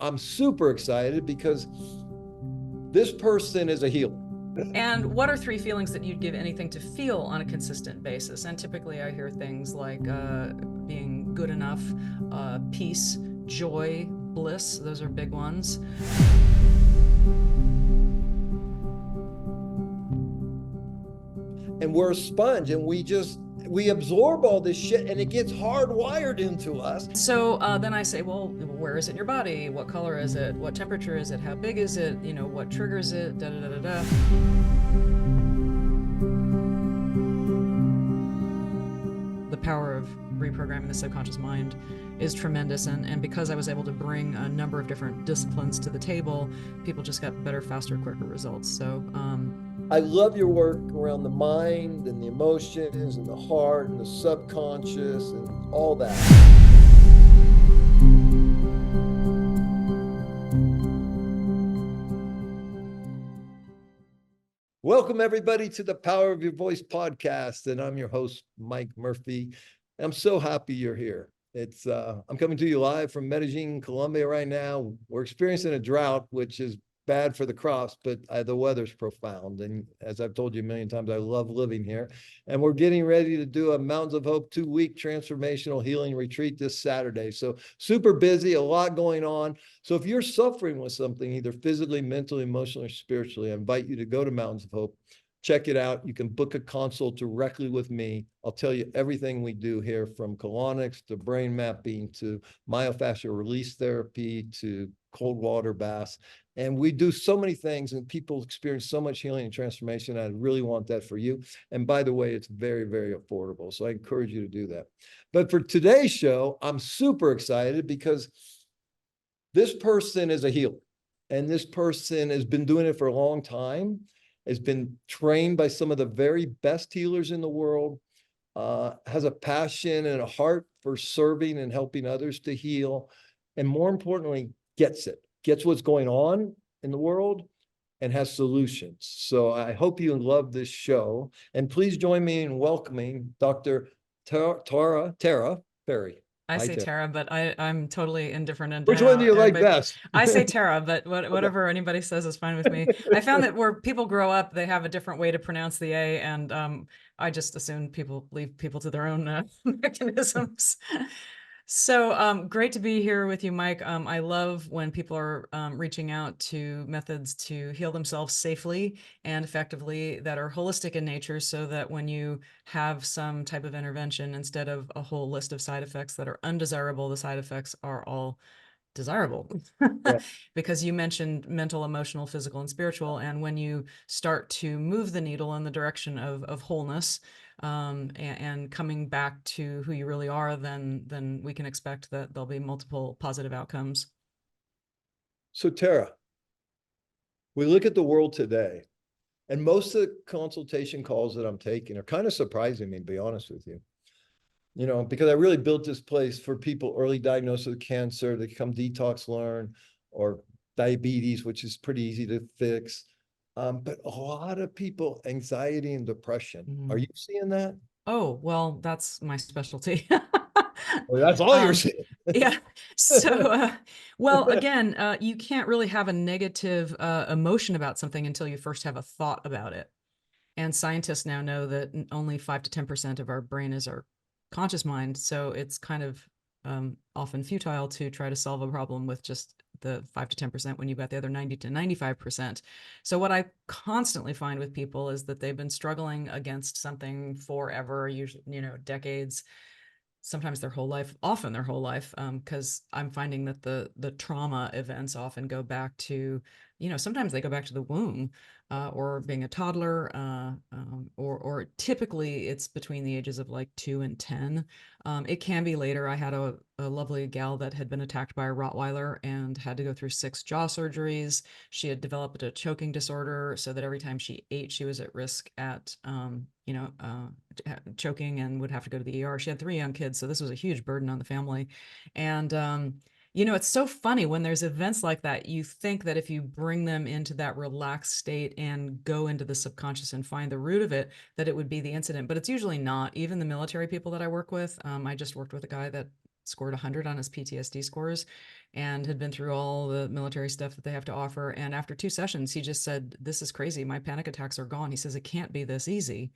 I'm super excited because this person is a healer. And what are three feelings that you'd give anything to feel on a consistent basis? And typically I hear things like being good enough, peace, joy, bliss. Those are big ones. And we're a sponge, and we absorb all this shit, and it gets hardwired into us. So then I say, well, where is it in your body? What color is it? What temperature is it? How big is it? You know, what triggers it? Da da da da da. The power of reprogramming the subconscious mind is tremendous, and because I was able to bring a number of different disciplines to the table, people just got better, faster, quicker results. So I love your work around the mind and the emotions and the heart and the subconscious and all that. Welcome, everybody, to the Power of Your Voice podcast. And I'm your host, Mike Murphy. I'm so happy you're here. I'm coming to you live from Medellin, Colombia right now. We're experiencing a drought, which is bad for the crops, but the weather's profound. And as I've told you a million times, I love living here. And we're getting ready to do a Mountains of Hope 2-week transformational healing retreat this Saturday. So super busy, a lot going on. So if you're suffering with something, either physically, mentally, emotionally, or spiritually, I invite you to go to Mountains of Hope. Check it out. You can book a consult directly with me. I'll tell you everything we do here, from colonics to brain mapping to myofascial release therapy to cold water baths. And we do so many things, and people experience so much healing and transformation. I really want that for you. And by the way, it's very, very affordable. So I encourage you to do that. But for today's show, I'm super excited because this person is a healer. And this person has been doing it for a long time, has been trained by some of the very best healers in the world, has a passion and a heart for serving and helping others to heal. And more importantly, gets what's going on in the world and has solutions. So I hope you love this show. And please join me in welcoming Dr. Tara Perry. I Hi, say Tara. Tara, but I'm totally indifferent. And Which one do you like best? I say Tara, but whatever Okay. anybody says is fine with me. I found that where people grow up, they have a different way to pronounce the A, and I just assume people leave people to their own mechanisms. So great to be here with you, Mike. I love when people are reaching out to methods to heal themselves safely and effectively that are holistic in nature, so that when you have some type of intervention, instead of a whole list of side effects that are undesirable, the side effects are all desirable. Yeah. Because you mentioned mental, emotional, physical, and spiritual. And when you start to move the needle in the direction of wholeness, and coming back to who you really are, then we can expect that there'll be multiple positive outcomes. So Tara, we look at the world today, and most of the consultation calls that I'm taking are kind of surprising me, to be honest with you. You know, because I really built this place for people early diagnosed with cancer, they come detox learn, or diabetes, which is pretty easy to fix. But a lot of people, anxiety and depression. Are you seeing that? Oh, well, that's my specialty. Well, that's all you're Um, seeing. yeah. So, well, again, you can't really have a negative emotion about something until you first have a thought about it. And scientists now know that only 5 to 10% of our brain is our conscious mind. So it's kind of often futile to try to solve a problem with just the 5 to 10% when you've got the other 90 to 95%. So what I constantly find with people is that they've been struggling against something forever, usually, decades, sometimes their whole life, often their whole life, because I'm finding that the trauma events often go back to, sometimes they go back to the womb, or being a toddler, or typically it's between the ages of like 2 and 10. It can be later. I had a lovely gal that had been attacked by a Rottweiler and had to go through 6 jaw surgeries. She had developed a choking disorder, so that every time she ate, she was at risk at, choking, and would have to go to the ER. She had 3 young kids, so this was a huge burden on the family. And it's so funny when there's events like that. You think that if you bring them into that relaxed state and go into the subconscious and find the root of it, that it would be the incident, but it's usually not. Even the military people that I work with, I just worked with a guy that scored 100 on his PTSD scores, and had been through all the military stuff that they have to offer. And after 2 sessions, he just said, "This is crazy. My panic attacks are gone." He says, "It can't be this easy."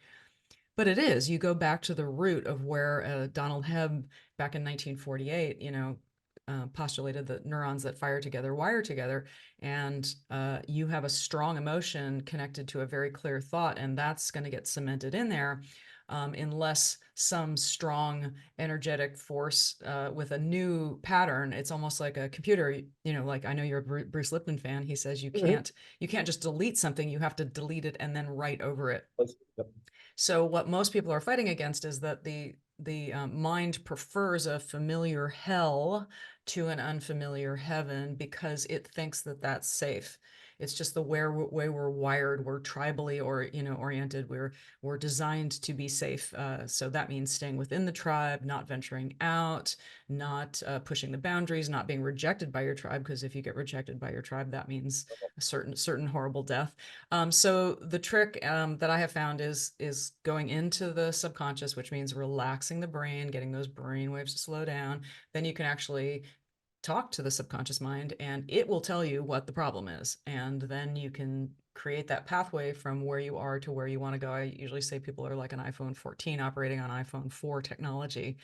But it is. You go back to the root of where Donald Hebb back in 1948, postulated that neurons that fire together wire together, and you have a strong emotion connected to a very clear thought, and that's going to get cemented in there unless some strong energetic force with a new pattern. It's almost like a computer. Like, I know you're a Bruce Lipton fan. He says you can't just delete something. You have to delete it and then write over it. So what most people are fighting against is that the mind prefers a familiar hell to an unfamiliar heaven because it thinks that that's safe. It's just the way we're wired. We're tribally oriented. We're designed to be safe. So that means staying within the tribe, not venturing out, not pushing the boundaries, not being rejected by your tribe. Because if you get rejected by your tribe, that means a certain horrible death. So the trick that I have found is going into the subconscious, which means relaxing the brain, getting those brain waves to slow down. Then you can actually talk to the subconscious mind, and it will tell you what the problem is. And then you can create that pathway from where you are to where you want to go. I usually say people are like an iPhone 14 operating on iPhone 4 technology.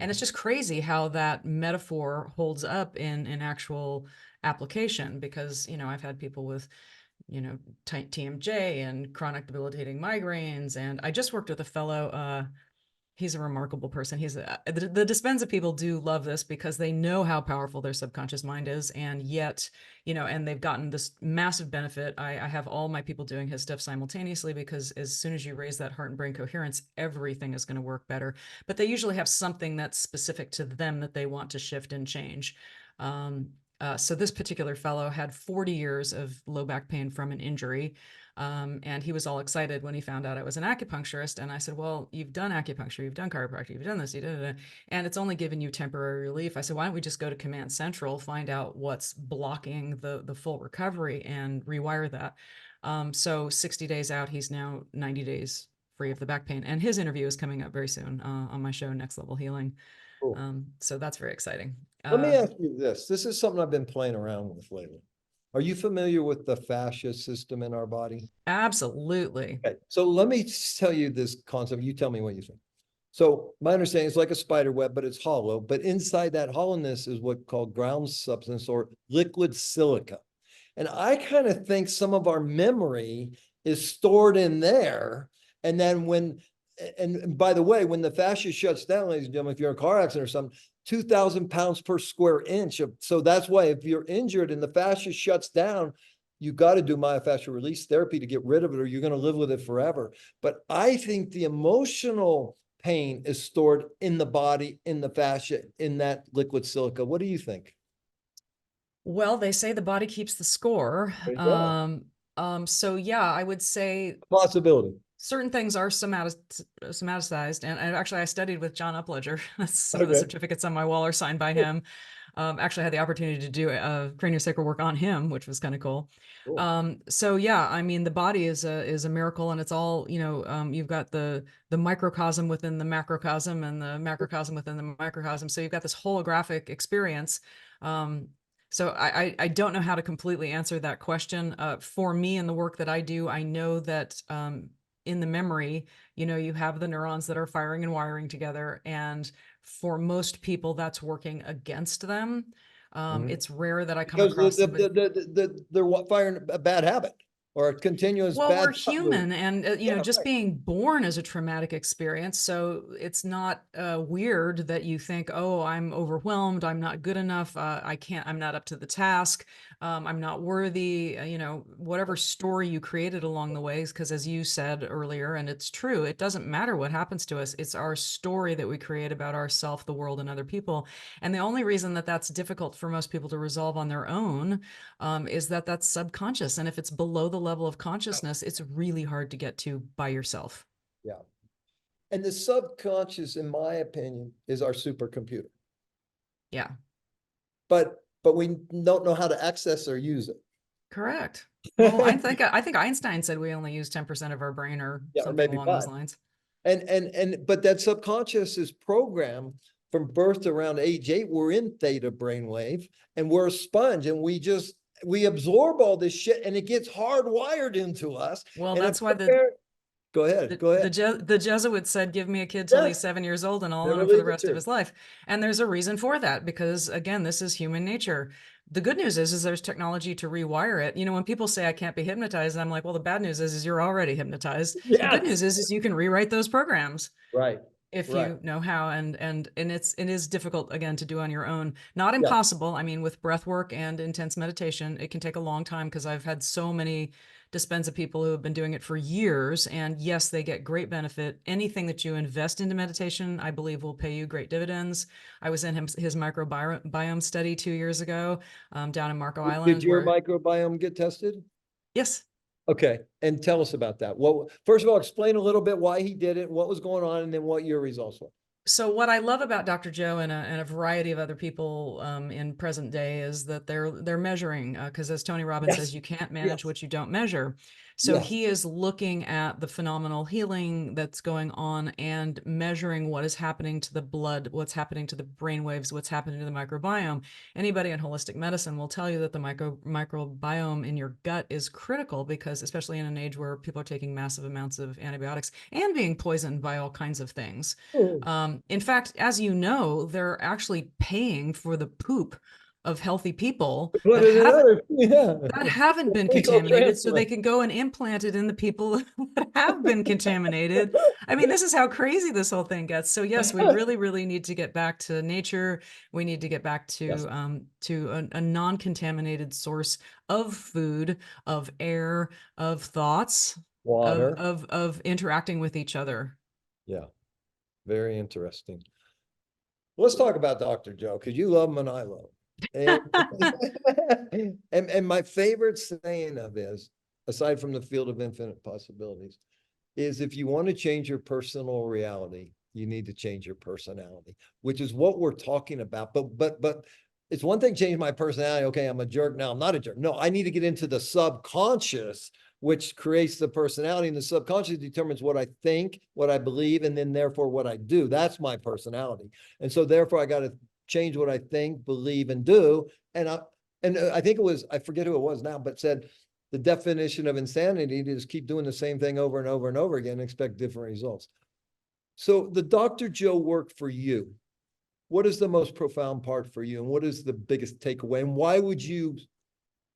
And it's just crazy how that metaphor holds up in actual application, because, I've had people with TMJ and chronic debilitating migraines. And I just worked with a fellow, he's a remarkable person. The Dispenza people do love this because they know how powerful their subconscious mind is. And yet, and they've gotten this massive benefit. I have all my people doing his stuff simultaneously, because as soon as you raise that heart and brain coherence, everything is going to work better. But they usually have something that's specific to them that they want to shift and change. So this particular fellow had 40 years of low back pain from an injury. And he was all excited when he found out I was an acupuncturist. And I said, "Well, you've done acupuncture, you've done chiropractic, you've done this, and it's only given you temporary relief." I said, "Why don't we just go to Command Central, find out what's blocking the full recovery and rewire that?" So 60 days out, he's now 90 days free of the back pain. And his interview is coming up very soon on my show, Next Level Healing. Cool. So that's very exciting. Let me ask you this. This is something I've been playing around with lately. Are you familiar with the fascia system in our body? Absolutely. Okay. So let me tell you this concept. You tell me what you think. So my understanding is like a spider web, but it's hollow. But inside that hollowness is what called ground substance or liquid silica. And I kind of think some of our memory is stored in there. And then and by the way, when the fascia shuts down, ladies and gentlemen, if you're in a car accident or something, 2,000 pounds per square inch. So that's why if you're injured and the fascia shuts down, you got to do myofascial release therapy to get rid of it, or you're going to live with it forever. But I think the emotional pain is stored in the body, in the fascia, in that liquid silica. What do you think? Well, they say the body keeps the score. There you go. So yeah, I would say Possibility. certain things are somaticized. And actually, I studied with John Upledger. Some of the Okay. certificates on my wall are signed by him. Actually, I had the opportunity to do craniosacral work on him, which was kind of cool. Cool. So yeah, I mean, the body is a miracle, and it's all, you've got the microcosm within the macrocosm, and the macrocosm within the microcosm. So you've got this holographic experience. So I don't know how to completely answer that question. For me, in the work that I do, I know that in the memory, you have the neurons that are firing and wiring together. And for most people, that's working against them. It's rare that I come Because across somebody. they're firing a bad habit or a continuous Well, we're bad thought loop. human, and Yeah, just right. being born is a traumatic experience. So it's not weird that you think, "Oh, I'm overwhelmed. I'm not good enough. I can't. I'm not up to the task. I'm not worthy." Whatever story you created along the ways, because as you said earlier, and it's true, it doesn't matter what happens to us. It's our story that we create about ourselves, the world, and other people. And the only reason that that's difficult for most people to resolve on their own is that that's subconscious. And if it's below the level of consciousness, it's really hard to get to by yourself. Yeah. And the subconscious, in my opinion, is our supercomputer. Yeah, But we don't know how to access or use it. correct. Well, I think Einstein said we only use 10% of our brain, or Yeah, or something maybe along those five. lines. But that subconscious is programmed from birth to around age 8, we're in theta brainwave, and we're a sponge, and we absorb all this shit, and it gets hardwired into us. Well, And if that's why go ahead, go ahead. the Jesuits said, give me a kid till he's Yes, 7 years old and I'll own never him for the leave the rest of church. his life. And there's a reason for that, because again, this is human nature. The good news is there's technology to rewire it. You know, when people say I can't be hypnotized, I'm like, well, the bad news is you're already hypnotized. The good Yes, news is you can rewrite those programs right, if right. you know how. And it is difficult, again, to do on your own. Not Yeah. impossible. I mean, with breath work and intense meditation, it can take a long time, because I've had so many Dispenza people who have been doing it for years, and yes, they get great benefit. Anything that you invest into meditation, I believe, will pay you great dividends. I was in his microbiome study 2 years ago, down in Marco Did Island, your where microbiome get tested? yes. Okay, and tell us about that. Well, first of all, explain a little bit why he did it, what was going on, and then what your results were. So what I love about Dr. Joe and a variety of other people in present day is that they're measuring, because as Tony Robbins says, Yes, you can't manage yes, what you don't measure. So yes. he is looking at the phenomenal healing that's going on and measuring what is happening to the blood, what's happening to the brain waves, what's happening to the microbiome. Anybody in holistic medicine will tell you that the microbiome in your gut is critical, because especially in an age where people are taking massive amounts of antibiotics and being poisoned by all kinds of things. Oh, In fact, as you know, they're actually paying for the poop of healthy people put that it haven't another, yeah. been Fecal contaminated, so they transplant. can go and implant it in the people that have been contaminated. I mean, this is how crazy this whole thing gets. So yes, we really, really need to get back to nature. We need to get back Yes, to a non-contaminated source of food, of air, of thoughts, water. of interacting with each other. Yeah, very interesting. Let's talk about Dr. Joe, because you love him and I love him. And my favorite saying of his, aside from the field of infinite possibilities, is if you want to change your personal reality, you need to change your personality, which is what we're talking about. But it's one thing change my personality. Okay, I'm a jerk now. I'm not a jerk. No, I need to get into the subconscious, which creates the personality, and the subconscious determines what I think, what I believe, and then therefore what I do. That's my personality. And so therefore I got to change what I think, believe, and do. And I think it was, I forget who it was now, but said the definition of insanity is keep doing the same thing over and over and over again and expect different results. So the Dr. Joe work for you. What is the most profound part for you? And what is the biggest takeaway? And why would you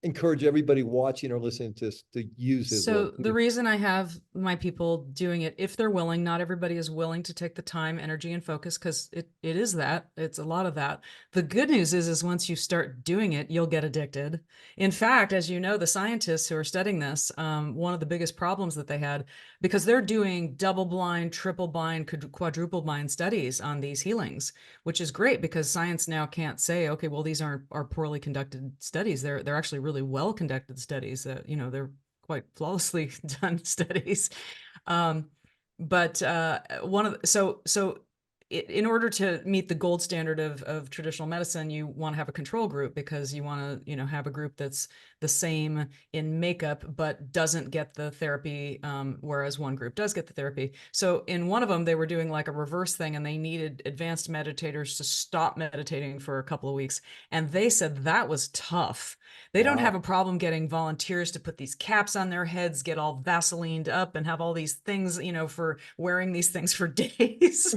encourage everybody watching or listening to this to use his So work? the reason I have my people doing it, if they're willing, not everybody is willing to take the time, energy, and focus, because it is that. It's a lot of that. The good news is once you start doing it, you'll get addicted. In fact, as you know, the scientists who are studying this, one of the biggest problems that they had, because they're doing double blind, triple blind, quadruple blind studies on these healings, which is great, because science now can't say, okay, well, these are poorly conducted studies. They're actually really well conducted studies that, you know, they're quite flawlessly done studies. Um, but one of the, so in order to meet the gold standard of traditional medicine, you want to have a control group, because you want to, you know, have a group that's the same in makeup but doesn't get the therapy, whereas one group does get the therapy. So in one of them, they were doing like a reverse thing, and they needed advanced meditators to stop meditating for a couple of weeks, and they said that was tough. They don't have Wow. a problem getting volunteers to put these caps on their heads, get all Vaselined up, and have all these things, you know, for wearing these things for days.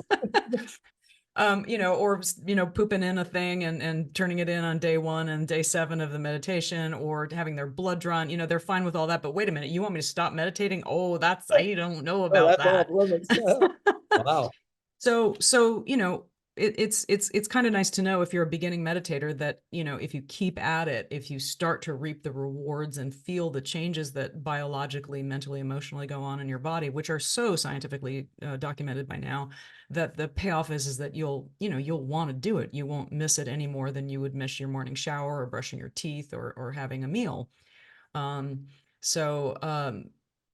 You know, or, you know, pooping in a thing and turning it in on day 1 and day 7 of the meditation, or having their blood drawn. You know, they're fine with all that. But wait a minute, you want me to stop meditating? Oh, I don't know Oh, about that's off that. limits. Wow. So you know, it's kind of nice to know, if you're a beginning meditator, that, you know, if you keep at it, if you start to reap the rewards and feel the changes that biologically, mentally, emotionally go on in your body, which are so scientifically documented by now, that the payoff is that you'll want to do it. You won't miss it any more than you would miss your morning shower, or brushing your teeth, or having a meal. Um, so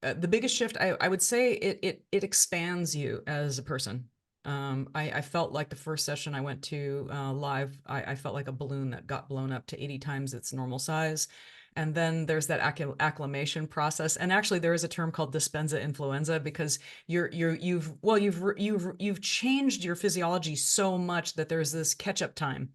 the biggest shift, I would say, it expands you as a person. I felt like the first session I went to live, I felt like a balloon that got blown up to 80 times its normal size. And then there's that acclimation process. And actually there is a term called dispensa influenza, because you've changed your physiology so much that there's this catch-up time.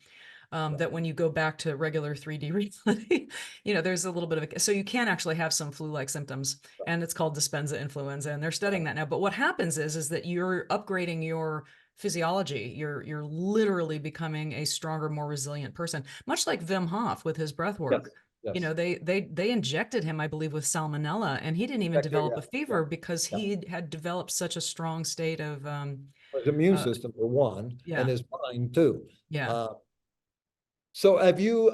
That when you go back to regular 3D reality, there's a little bit of so you can actually have some flu-like symptoms, and it's called dispensa influenza, and they're studying that now. But what happens is that you're upgrading your physiology. You're literally becoming a stronger, more resilient person, much like Wim Hof with his breath work. Yes. They injected him, I believe, with salmonella, and he didn't even develop a fever because he had developed such a strong state of his immune system for one, and his mind too. Yeah. So have you,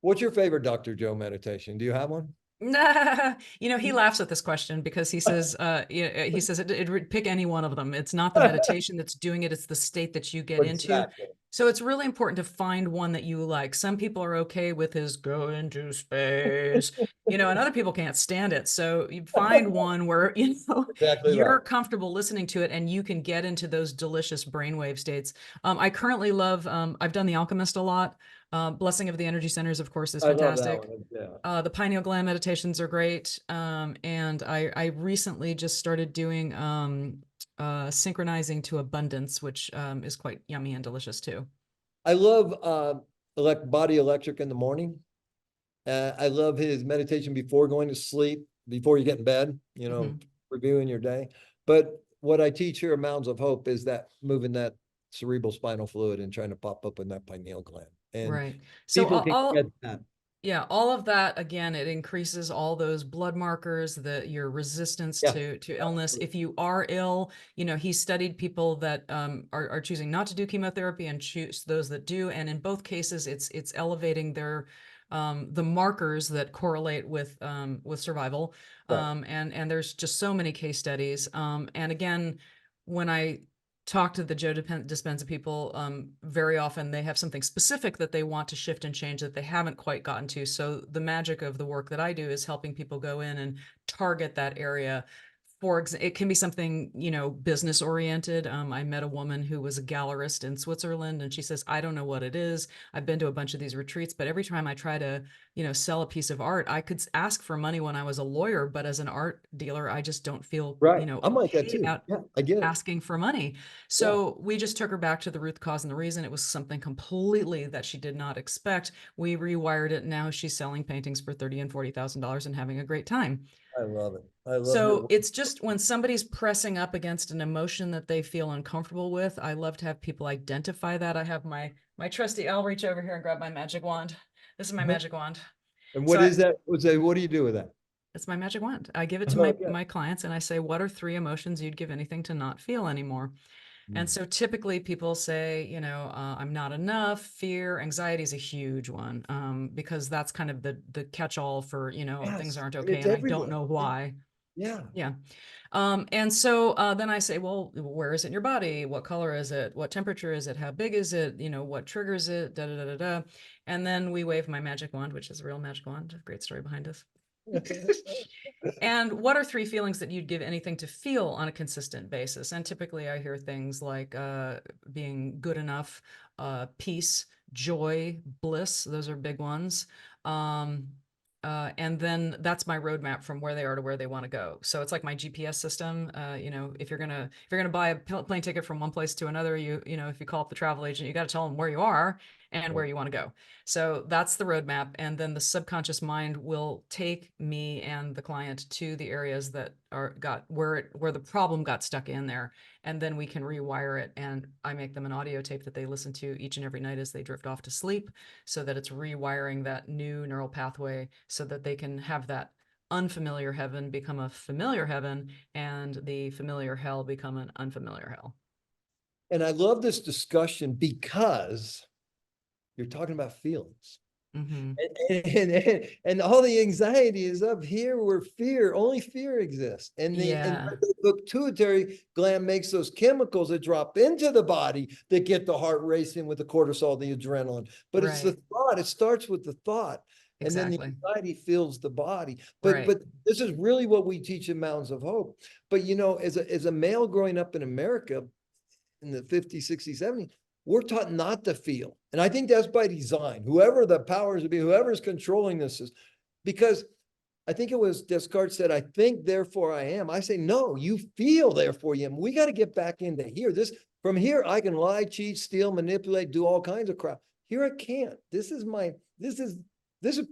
what's your favorite Dr. Joe meditation? Do you have one? He laughs at this question because he says, it pick any one of them. It's not the meditation that's doing it. It's the state that you get into. So it's really important to find one that you like. Some people are okay with his go into space, and other people can't stand it. So you find one where, you're comfortable listening to it and you can get into those delicious brainwave states. I currently love, I've done The Alchemist a lot. Blessing of the Energy Centers, of course, is fantastic. I love that one. The pineal gland meditations are great. And I recently just started doing synchronizing to abundance, which is quite yummy and delicious too. I love body electric in the morning. I love his meditation before going to sleep, before you get in bed, reviewing your day. But what I teach here at Mountains of Hope is that moving that cerebral spinal fluid and trying to pop up in that pineal gland. And right. So people can get that. Yeah, all of that, again, it increases all those blood markers, your resistance to illness. If you are ill, he studied people that are choosing not to do chemotherapy and choose those that do. And in both cases, it's elevating their the markers that correlate with survival. And there's just so many case studies. And again, when I talk to the Joe Dispenza people, very often they have something specific that they want to shift and change that they haven't quite gotten to. So the magic of the work that I do is helping people go in and target that area. For example, it can be something, business oriented. I met a woman who was a gallerist in Switzerland, and she says, I don't know what it is. I've been to a bunch of these retreats, but every time I try to, sell a piece of art, I could ask for money when I was a lawyer, but as an art dealer, I just don't feel, I'm like that too. about I get it. asking for money. So we just took her back to the root cause and the reason. It was something completely that she did not expect. We rewired it. Now she's selling paintings for $30,000 and $40,000 and having a great time. I love it. I love so it's just when somebody's pressing up against an emotion that they feel uncomfortable with, I love to have people identify that. I have my trusty, I'll reach over here and grab my magic wand. This is my magic wand. And what is that? What do you do with that? It's my magic wand. I give it to my clients and I say, what are 3 emotions you'd give anything to not feel anymore? And so typically people say, I'm not enough. Fear, anxiety is a huge one, because that's kind of the catch-all for, things aren't okay and I don't know why. Yeah. And so then I say, well, where is it in your body? What color is it? What temperature is it? How big is it? What triggers it? Da, da, da, da, da. And then we wave my magic wand, which is a real magic wand. A great story behind us. And what are 3 feelings that you'd give anything to feel on a consistent basis? And typically I hear things like being good enough, peace, joy, bliss. Those are big ones. And then that's my roadmap from where they are to where they want to go. So it's like my GPS system. If you're gonna buy a plane ticket from one place to another, if you call up the travel agent, you got to tell them where you are and where you want to go. So that's the roadmap. And then the subconscious mind will take me and the client to the areas that where the problem got stuck in there. And then we can rewire it. And I make them an audio tape that they listen to each and every night as they drift off to sleep, so that it's rewiring that new neural pathway so that they can have that unfamiliar heaven become a familiar heaven and the familiar hell become an unfamiliar hell. And I love this discussion because you're talking about feelings. And all the anxiety is up here where only fear exists. And the pituitary gland makes those chemicals that drop into the body that get the heart racing with the cortisol, the adrenaline. But it's the thought. It starts with the thought. And then the anxiety fills the body. But this is really what we teach in Mountains of Hope. But as a male growing up in America in the 50s, 60s, 70s, we're taught not to feel. And I think that's by design. Whoever the powers be, whoever's controlling this is, because I think it was Descartes said, I think, therefore I am. I say, no, you feel, therefore you am. We got to get back into here. From here, I can lie, cheat, steal, manipulate, do all kinds of crap. Here I can't. This is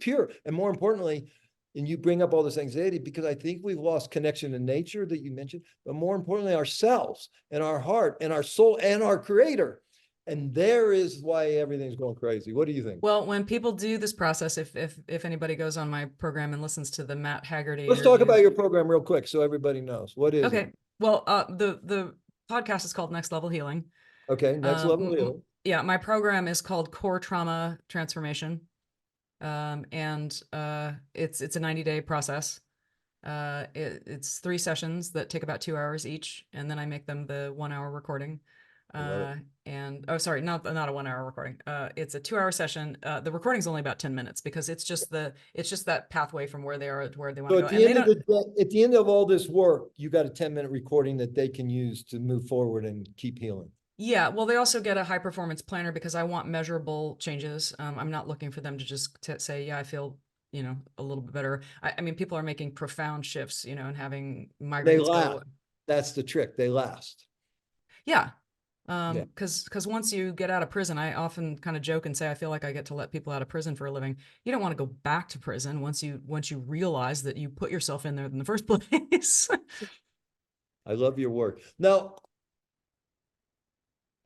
pure. And more importantly, and you bring up all this anxiety because I think we've lost connection to nature that you mentioned, but more importantly, ourselves and our heart and our soul and our creator. And there is why everything's going crazy. What do you think? Well, when people do this process, if anybody goes on my program and listens to the Matt Haggerty Let's talk about interview. your program real quick so everybody knows. What is Okay. it? Well, the podcast is called Next Level Healing. Okay, next level healing. Yeah, my program is called Core Trauma Transformation. It's a 90-day process. It's 3 sessions that take about 2 hours each, and then I make them the 1-hour recording. And oh, sorry, not a 1-hour recording. It's a 2-hour session. The recording's only about 10 minutes because it's just that pathway from where they are to where they want So to go. at the end of all this work, you got a 10-minute recording that they can use to move forward and keep healing. Yeah, well, they also get a high performance planner because I want measurable changes. I'm not looking for them to just say, yeah, I feel, a little bit better. I mean, people are making profound shifts, and having They migraines last. go. That's the trick. They last. Yeah. Because once you get out of prison, I often kind of joke and say, I feel like I get to let people out of prison for a living. You don't want to go back to prison once you realize that you put yourself in there in the first place. I love your work. Now,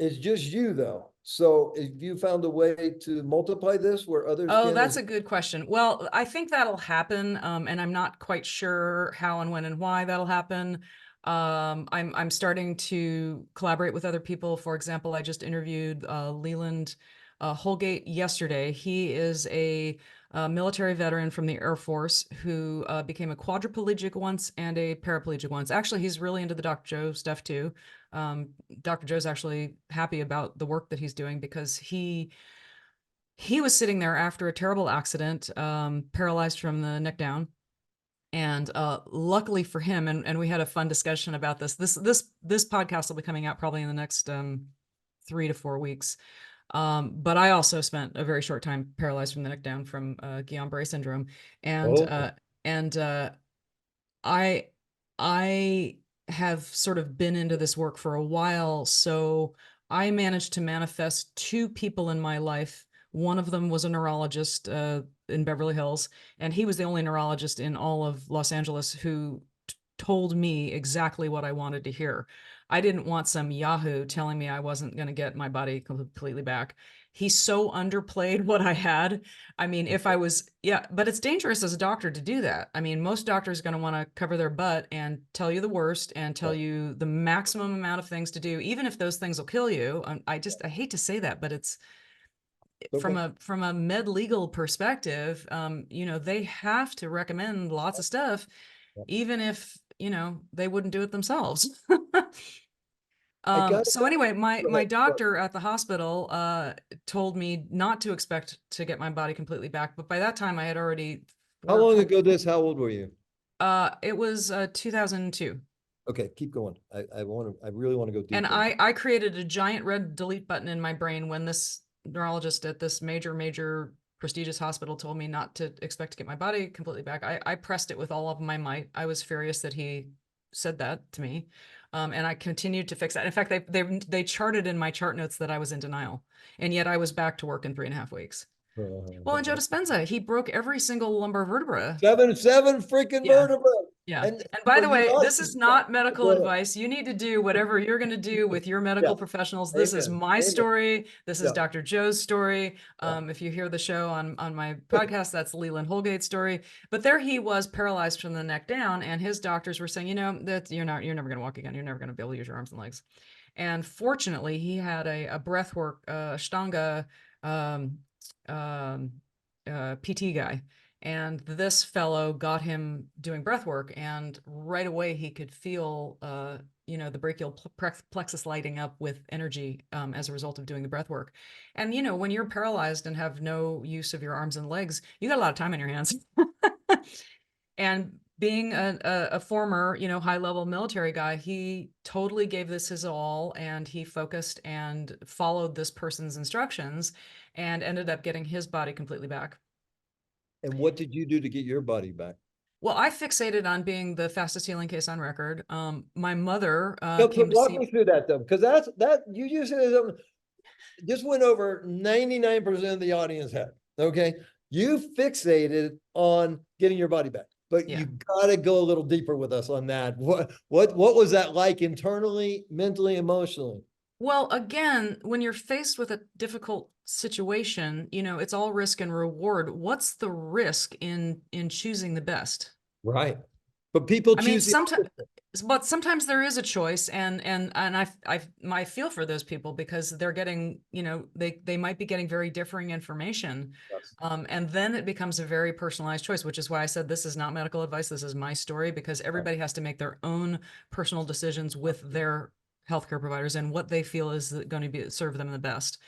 it's just you though. So if you found a way to multiply this where others Oh, can. that's a good question. Well, I think that'll happen. And I'm not quite sure how and when and why that'll happen. I'm starting to collaborate with other people. For example, I just interviewed Leland Holgate yesterday. He is a military veteran from the Air Force who became a quadriplegic once and a paraplegic once. Actually, he's really into the Dr. Joe stuff too. Dr. Joe's actually happy about the work that he's doing because he was sitting there after a terrible accident, paralyzed from the neck down. And luckily for him, and we had a fun discussion about this. This podcast will be coming out probably in the next 3 to 4 weeks. But I also spent a very short time paralyzed from the neck down from Guillain-Barré syndrome, and I have sort of been into this work for a while, so I managed to manifest 2 people in my life. One of them was a neurologist in Beverly Hills, and he was the only neurologist in all of Los Angeles who told me exactly what I wanted to hear. I didn't want some Yahoo telling me I wasn't going to get my body completely back. He so underplayed what I had. I mean, but it's dangerous as a doctor to do that. I mean, most doctors are going to want to cover their butt and tell you the worst and tell you the maximum amount of things to do, even if those things will kill you. I hate to say that, but it's Okay. from a med legal perspective, they have to recommend lots of stuff, even if, they wouldn't do it themselves. So anyway, my doctor at the hospital told me not to expect to get my body completely back, but by that time I had already How long ago how old were you? It was 2002. Okay, keep going. I really want to go deeper. And I created a giant red delete button in my brain when this neurologist at this major prestigious hospital told me not to expect to get my body completely back. I pressed it with all of my might. I was furious that he said that to me. And I continued to fix that. In fact, they charted in my chart notes that I was in denial, and yet I was back to work in 3.5 weeks. Well, and Joe Dispenza, he broke every single lumbar vertebra. Seven freaking vertebrae. Yeah. And by the way, this is not medical advice. You need to do whatever you're going to do with your medical professionals. This is my story. This is Dr. Joe's story. If you hear the show on my podcast, that's Leland Holgate's story. But there he was, paralyzed from the neck down, and his doctors were saying, that you're never going to walk again. You're never going to be able to use your arms and legs. And fortunately, he had a breath work, Ashtanga PT guy. And this fellow got him doing breath work, and right away he could feel, the brachial plexus lighting up with energy as a result of doing the breath work. And, when you're paralyzed and have no use of your arms and legs, you got a lot of time on your hands. And being a former, high level military guy, he totally gave this his all, and he focused and followed this person's instructions and ended up getting his body completely back. And what did you do to get your body back? Well, I fixated on being the fastest healing case on record. My mother No, came to walk see. me through that though, because that you just said something just went over 99% of the audience head. Okay. You fixated on getting your body back, but Yeah. you got to go a little deeper with us on that. What was that like internally, mentally, emotionally? Well, again, when you're faced with a difficult situation, it's all risk and reward. What's the risk in choosing the best? Right. But people I mean, choose the sometimes, opposite. but sometimes there is a choice, and I feel for those people because they're getting, they might be getting very differing information, Yes. and then it becomes a very personalized choice, which is why I said this is not medical advice. This is my story, because Right. everybody has to make their own personal decisions with their healthcare providers and what they feel is going to be serve them the best.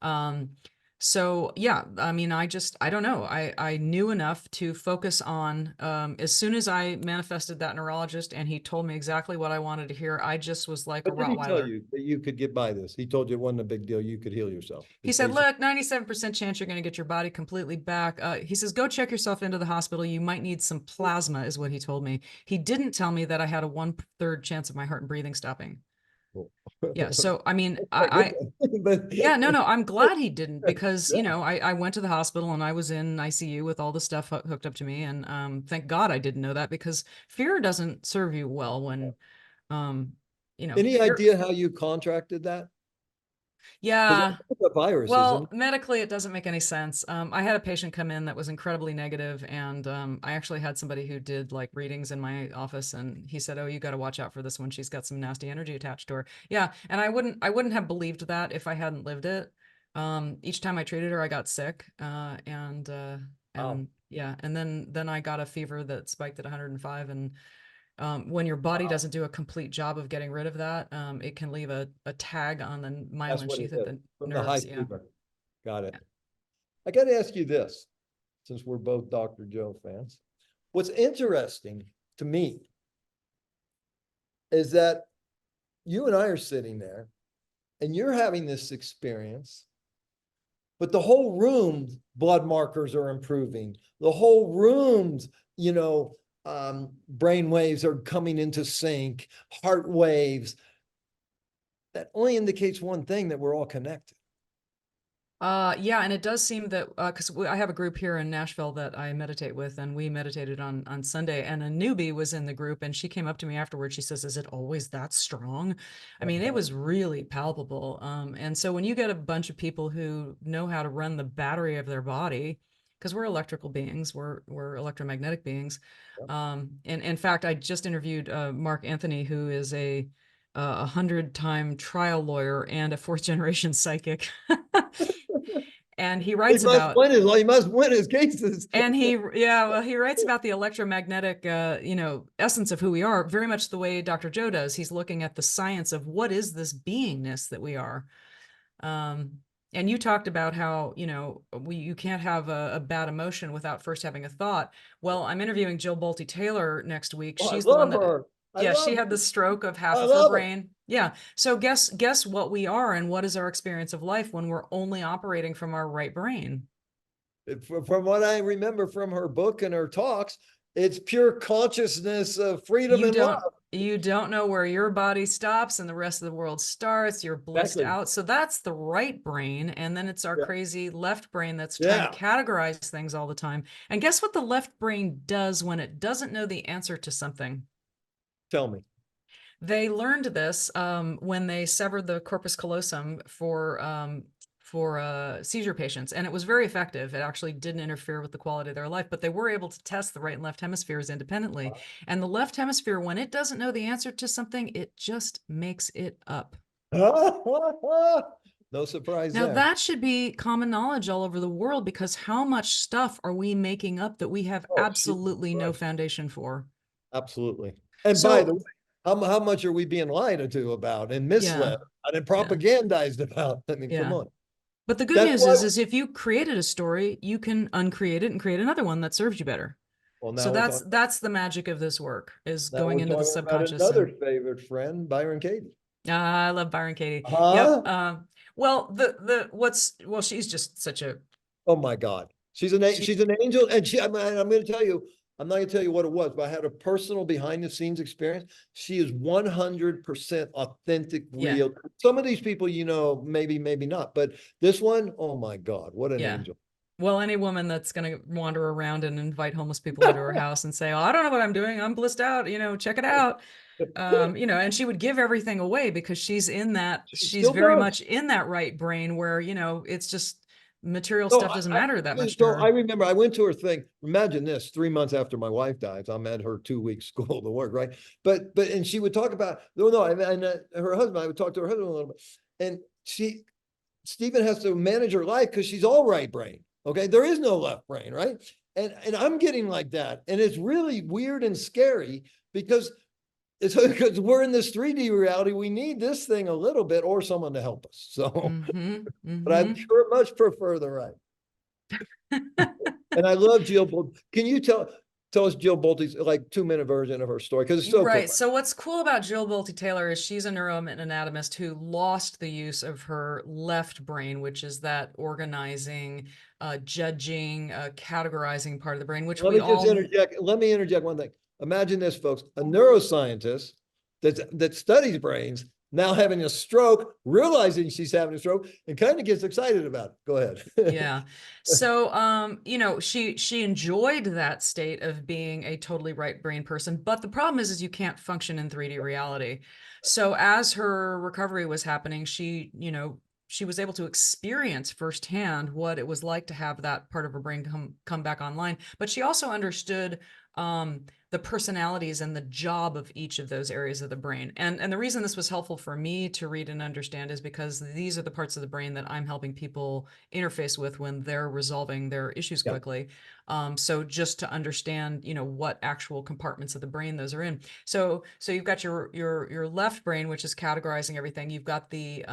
Um, so yeah, I mean, I don't know. I knew enough to focus on, as soon as I manifested that neurologist and he told me exactly what I wanted to hear, I just was like a What did he tell Rottweiler. you that you could get by this? He told you it wasn't a big deal. You could heal yourself. He It's said, basically, look, 97% chance you're going to get your body completely back. He says, go check yourself into the hospital. You might need some plasma, is what he told me. He didn't tell me that I had a 1/3 chance of my heart and breathing stopping. cool. Yeah. So, I mean, That's not good then. But yeah, no, I'm glad he didn't, because, yeah, I went to the hospital and I was in ICU with all the stuff hooked up to me. And thank God I didn't know that, because fear doesn't serve you well when, um, any fear. idea how you contracted that? Because Yeah. that's a virus, isn't Well, it? medically, it doesn't make any sense. I had a patient come in that was incredibly negative, and I actually had somebody who did like readings in my office, and he said, "Oh, you got to watch out for this one. She's got some nasty energy attached to her." Yeah, and I wouldn't have believed that if I hadn't lived it. Each time I treated her, I got sick, Wow. and yeah, and then I got a fever that spiked at 105, and when your body Wow. doesn't do a complete job of getting rid of that, it can leave a tag on the That's myelin what it sheath at is the from the high nerves. Yeah. fever. Got it. I got to ask you this, since we're both Dr. Joe fans. What's interesting to me is that you and I are sitting there and you're having this experience, but the whole room's blood markers are improving. The whole room's, brain waves are coming into sync, heart waves. That only indicates one thing, that we're all connected. Yeah, and it does seem that because I have a group here in Nashville that I meditate with, and we meditated on Sunday, and a newbie was in the group, and she came up to me afterwards. She says, "Is it always that strong?" I mean, it was really palpable. And so when you get a bunch of people who know how to run the battery of their body, because we're electrical beings, we're electromagnetic beings. And in fact, I just interviewed Mark Anthony, who is a 100-time trial lawyer and a fourth generation psychic. And he writes about, He must win his cases. yeah, well, he writes about the electromagnetic, essence of who we are, very much the way Dr. Joe does. He's looking at the science of what is this beingness that we are. Um, and you talked about how, you can't have a bad emotion without first having a thought. Well, I'm interviewing Jill Bolte Taylor next week. Oh, I She's the one love that, her. I yeah, she love had the her. stroke of half I of her love it. brain. Yeah. So guess what we are, and what is our experience of life when we're only operating from our right brain? From what I remember from her book and her talks, it's pure consciousness of freedom You and love. don't you don't know where your body stops and the rest of the world starts. You're blissed Exactly. out. So that's the right brain. And then it's our Yeah. crazy left brain that's trying to Yeah. categorize things all the time. And guess what the left brain does when it doesn't know the answer to something? Tell me. They learned this when they severed the corpus callosum for seizure patients, and it was very effective. It actually didn't interfere with the quality of their life, but they were able to test the right and left hemispheres independently. And the left hemisphere, when it doesn't know the answer to something, it just makes it up. No surprise Now, there. that should be common knowledge all over the world, because how much stuff are we making up that we have Oh, Jesus absolutely no Christ. foundation for? Absolutely. And by the So, way, how much are we being lied to about and yeah, misled and yeah, propagandized about? I mean, come yeah. on. But the good That's news why. is if you created a story, you can uncreate it and create another one that serves you better. Well, So now we're talking. that's the magic of this work, is Now going we're into the talking about subconscious. another And favorite friend, Byron Katie. I love Byron Katie. Yep. Huh? Well, she's just such a Oh my God. She's she. she's an angel. And I'm going to tell you, I'm not going to tell you what it was, but I had a personal behind the scenes experience. She is 100% authentic, Yeah. real. Some of these people, maybe, maybe not, but this one, oh my God, what an Yeah. angel. Well, any woman that's going to wander around and invite homeless people into her house and say, "Oh, I don't know what I'm doing. I'm blissed out. Check it out." And she would give everything away because She she's still very does. much in that right brain where, it's just material So stuff doesn't matter that much to so I her. remember I went to her thing. Imagine this: 3 months after my wife dies, I'm at her 2 week school to work, right? And she would talk about no, and her husband. I would talk to her husband a little bit, and Stephen has to manage her life because she's all right brain. Okay, there is no left brain, right? And I'm getting like that, and it's really weird and scary because because we're in this 3D reality. We need this thing a little bit or someone to help us. So, Mm-hmm. but I Mm-hmm. sure much prefer the right. And I love Jill Bolte. Can you tell us Jill Bolte's like 2 minute version of her story? Because it's so Right. profound. So what's cool about Jill Bolte Taylor is she's a neuroanatomist who lost the use of her left brain, which is that organizing, judging, categorizing part of the brain, which Let we me just all. interject. Let me interject one thing. Imagine this, folks: a neuroscientist that studies brains now having a stroke, realizing she's having a stroke, and kind of gets excited about it. Go ahead. Yeah. So, she enjoyed that state of being a totally right brain person, but the problem is you can't function in 3D reality. So as her recovery was happening, she was able to experience firsthand what it was like to have that part of her brain come back online. But she also understood, the personalities and the job of each of those areas of the brain. And the reason this was helpful for me to read and understand is because these are the parts of the brain that I'm helping people interface with when they're resolving their issues Yeah. quickly. So just to understand, what actual compartments of the brain those are in. So you've got your left brain, which is categorizing everything. You've got the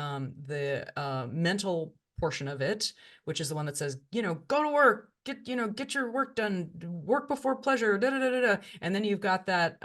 mental portion of it, which is the one that says, go to work, get your work done, work before pleasure, da da da da. And then you've got that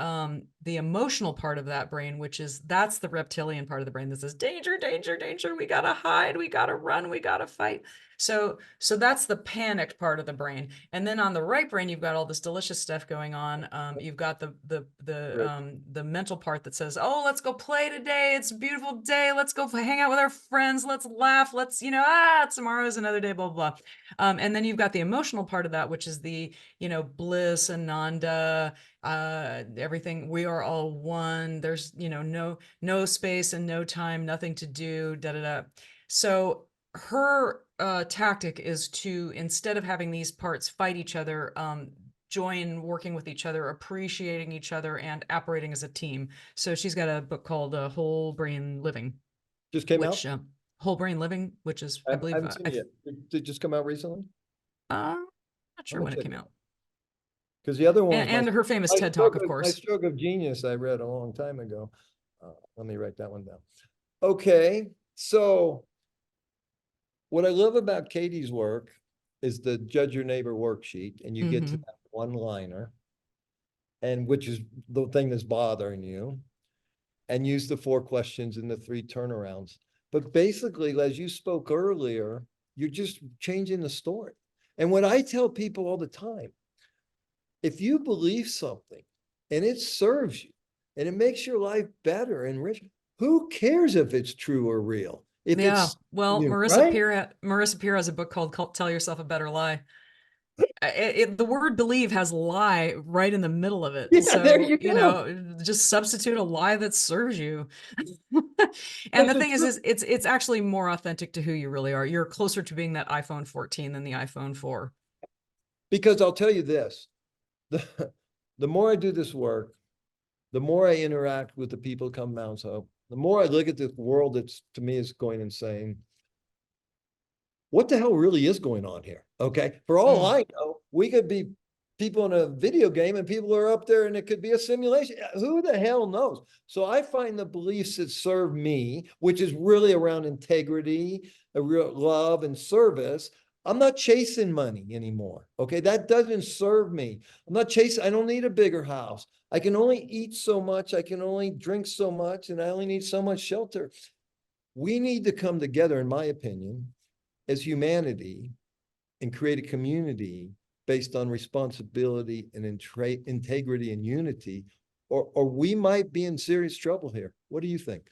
the emotional part of that brain, that's the reptilian part of the brain that says danger, danger, danger. We gotta hide, we gotta run, we gotta fight. So that's the panicked part of the brain. And then on the right brain, you've got all this delicious stuff going on. You've got the mental part that says, oh, let's go play today. It's a beautiful day. Let's go hang out with our friends. Let's laugh. Let's, tomorrow's another day, blah, blah, blah. And then you've got the emotional part of that, which is the, bliss, ananda, everything. We are all one. There's, no space and no time, nothing to do, da, da, da. So her tactic is to, instead of having these parts fight each other, join working with each other, appreciating each other, and operating as a team. So she's got a book called Whole Brain Living, Just came out. which Whole Brain Living, which is, I I believe, haven't seen it yet. Did it just come out recently? not I'm sure gonna when it check came it out. out. Because the other one was And her famous TED Talk, of my course. stroke of genius I read a long time ago. Let me write that one down. Okay, so what I love about Katie's work is the Judge Your Neighbor worksheet, and you get to Mm-hmm. that one liner, and which is the thing that's bothering you, and use the 4 questions and the 3 turnarounds. But basically, as you spoke earlier, you're just changing the story. And what I tell people all the time, if you believe something and it serves you and it makes your life better and richer, who cares if it's true or real? If Yeah. it's Well, you, right? Marissa Peer has a book called Tell Yourself a Better Lie. The word believe has lie right in the middle of it. Yeah, there So, you go. just substitute a lie that serves you. And But the the thing truth, is it's actually more authentic to who you really are. You're closer to being that iPhone 14 than the iPhone 4. because I'll tell you this, the, the more I do this work, the more I interact with the people come Mount Hope, the more I look at this world that's to me is going insane. What the hell really is going on here? Okay. For all Mm. I know, we could be people in a video game and people are up there and it could be a simulation. Who the hell knows? So I find the beliefs that serve me, which is really around integrity, a real love and service. I'm not chasing money anymore. Okay. That doesn't serve me. I'm not chasing, I don't need a bigger house. I can only eat so much. I can only drink so much, and I only need so much shelter. We need to come together, in my opinion, as humanity and create a community based on responsibility and integrity and unity, or we might be in serious trouble here. What do you think?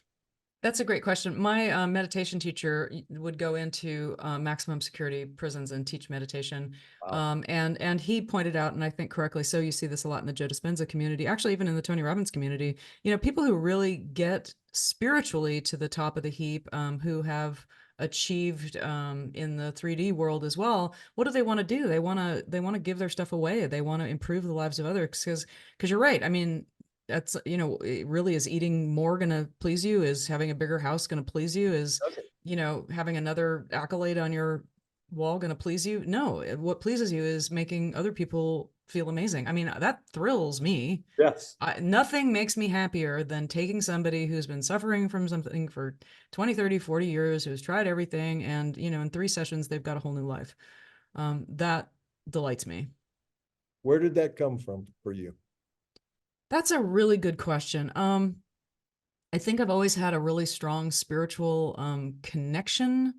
That's a great question. My meditation teacher would go into maximum security prisons and teach meditation. Wow. And he pointed out, and I think correctly so, you see this a lot in the Joe Dispenza community, actually even in the Tony Robbins community, people who really get spiritually to the top of the heap, who have achieved in the 3D world as well. What do they want to do? They want to give their stuff away. They want to improve the lives of others, because you're right. I mean, that's, it really, is eating more going to please you? Is having a bigger house going to please you? Is, having another accolade on your wall going to please you? No, what pleases you is making other people feel amazing. I mean, that thrills me. Yes. Nothing makes me happier than taking somebody who's been suffering from something for 20, 30, 40 years, who's tried everything, and, in 3 sessions, they've got a whole new life. That delights me. Where did that come from for you? That's a really good question. I think I've always had a really strong spiritual connection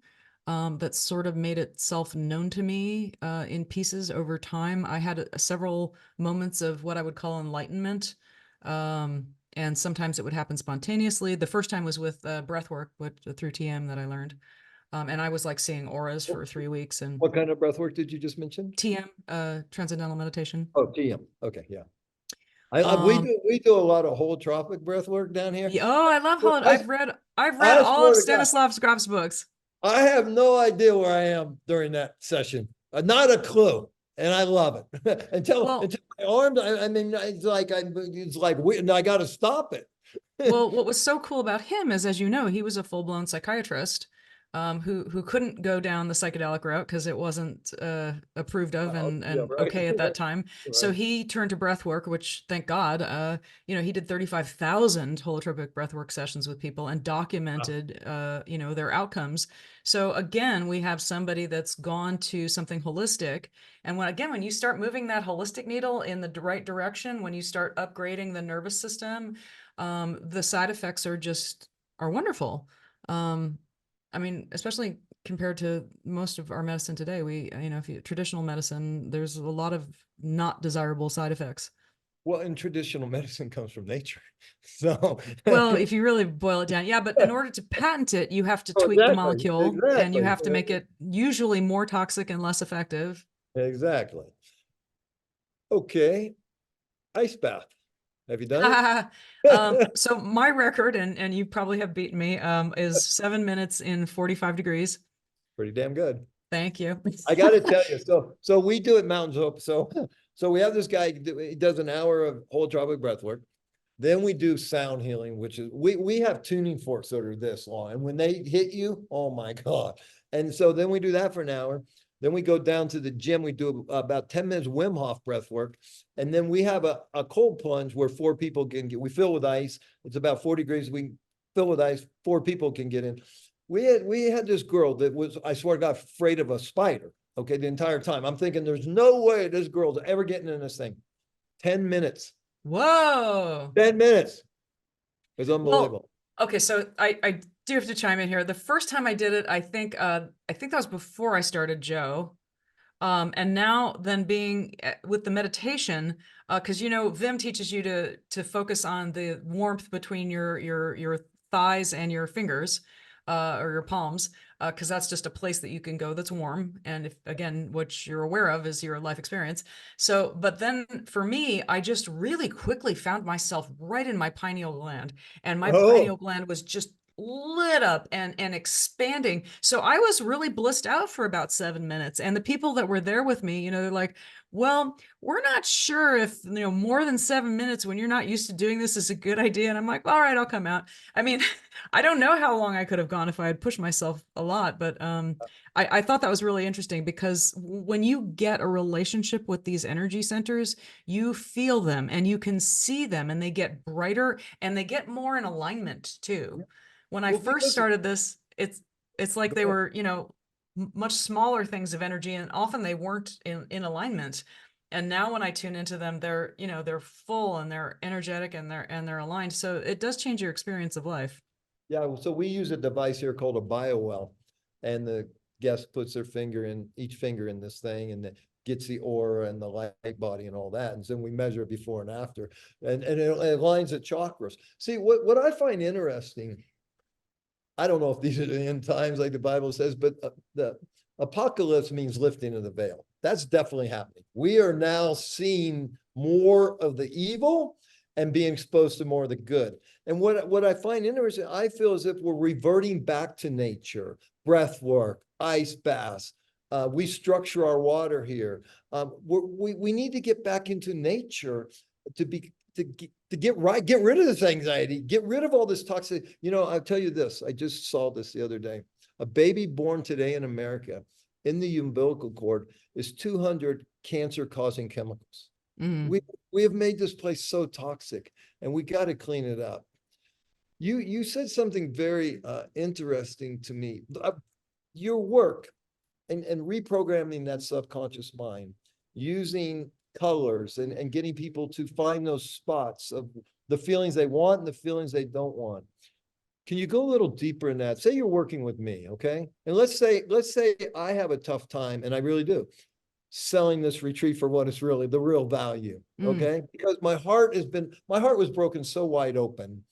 that sort of made itself known to me in pieces over time. I had several moments of what I would call enlightenment, and sometimes it would happen spontaneously. The first time was with breath work through TM that I learned, and I was like seeing auras for 3 weeks. And What kind of breath work did you just mention? TM, transcendental meditation. Oh, TM. Okay, yeah. We do a lot of holotropic breath work down here. Oh, I love Holland. I've read I all of swear to God, Stanislav Graf's books. I have no idea where I am during that session. Not a clue, and I love it. until my arms. I mean, it's like weird, and I got to stop it. Well, what was so cool about him is, as you know, he was a full-blown psychiatrist, who couldn't go down the psychedelic route because it wasn't approved of and right. okay at that time. Right. So he turned to breath work, which, thank God, he did 35,000 holotropic breath work sessions with people and documented, their outcomes. So again, we have somebody that's gone to something holistic. And when you start moving that holistic needle in the right direction, when you start upgrading the nervous system, the side effects are wonderful. I mean, especially compared to most of our medicine today, traditional medicine, there's a lot of not desirable side effects. Well, and traditional medicine comes from nature. So, well, if you really boil it down, yeah, but in order to patent it, you have to tweak the molecule, and you have to make it usually more toxic and less effective. Exactly. Okay. Ice bath. Have you done it? So my record, and you probably have beaten me, is 7 minutes in 45 degrees. Pretty damn good. Thank you. I got to tell you, so we do at Mountains Hope. So we have this guy, he does an hour of holotropic breath work. Then we do sound healing, which is, we have tuning forks that are this long. And when they hit you, oh my God. And so then we do that for an hour. Then we go down to the gym. We do about 10 minutes Wim Hof breath work. And then we have a cold plunge where 4 people can get, we fill with ice. It's about 40 degrees. We fill with ice. 4 people can get in. We had this girl that was, I swear to God, afraid of a spider. Okay. The entire time I'm thinking there's no way this girl's ever getting in this thing. 10 minutes. Whoa. 10 minutes. It's unbelievable. Well, okay. So I do have to chime in here. The first time I did it, I think that was before I started Joe. And now then being with the meditation, because Vim teaches you to focus on the warmth between your thighs and your fingers, or your palms, because that's just a place that you can go that's warm. And if, again, what you're aware of is your life experience. So, but then for me, I just really quickly found myself right in my pineal gland, and my pineal gland was just lit up and expanding. So I was really blissed out for about 7 minutes. And the people that were there with me, they're like, well, we're not sure if, more than 7 minutes when you're not used to doing this is a good idea. And I'm like, all right, I'll come out. I mean, I don't know how long I could have gone if I had pushed myself a lot, but I thought that was really interesting, because when you get a relationship with these energy centers, you feel them and you can see them, and they get brighter and they get more in alignment too. When I first started this, it's like they were, much smaller things of energy, and often they weren't in alignment. And now when I tune into them, they're, you know, they're full and they're energetic and they're aligned. So it does change your experience of life. Yeah, so we use a device here called a bio-well, and the guest puts their finger in, each finger in this thing, and it gets the aura and the light body and all that. And then we measure it before and after, and it aligns the chakras. See, what I find interesting, I don't know if these are the end times like the Bible says, but the apocalypse means lifting of the veil. That's definitely happening. We are now seeing more of the evil and being exposed to more of the good. And what I find interesting, I feel as if we're reverting back to nature, breath work, ice baths. We structure our water here. We need to get back into nature to be to get rid of this anxiety, get rid of all this toxic. You know, I'll tell you this. I just saw this the other day. A baby born today in America in the umbilical cord is 200 cancer-causing chemicals. Mm. We have made this place so toxic, and we got to clean it up. You said something very interesting to me. Your work and reprogramming that subconscious mind using colors and getting people to find those spots of the feelings they want and the feelings they don't want. Can you go a little deeper in that? Say you're working with me, okay? And let's say I have a tough time, and I really do, selling this retreat for what is really the real value, okay? Because my heart was broken so wide open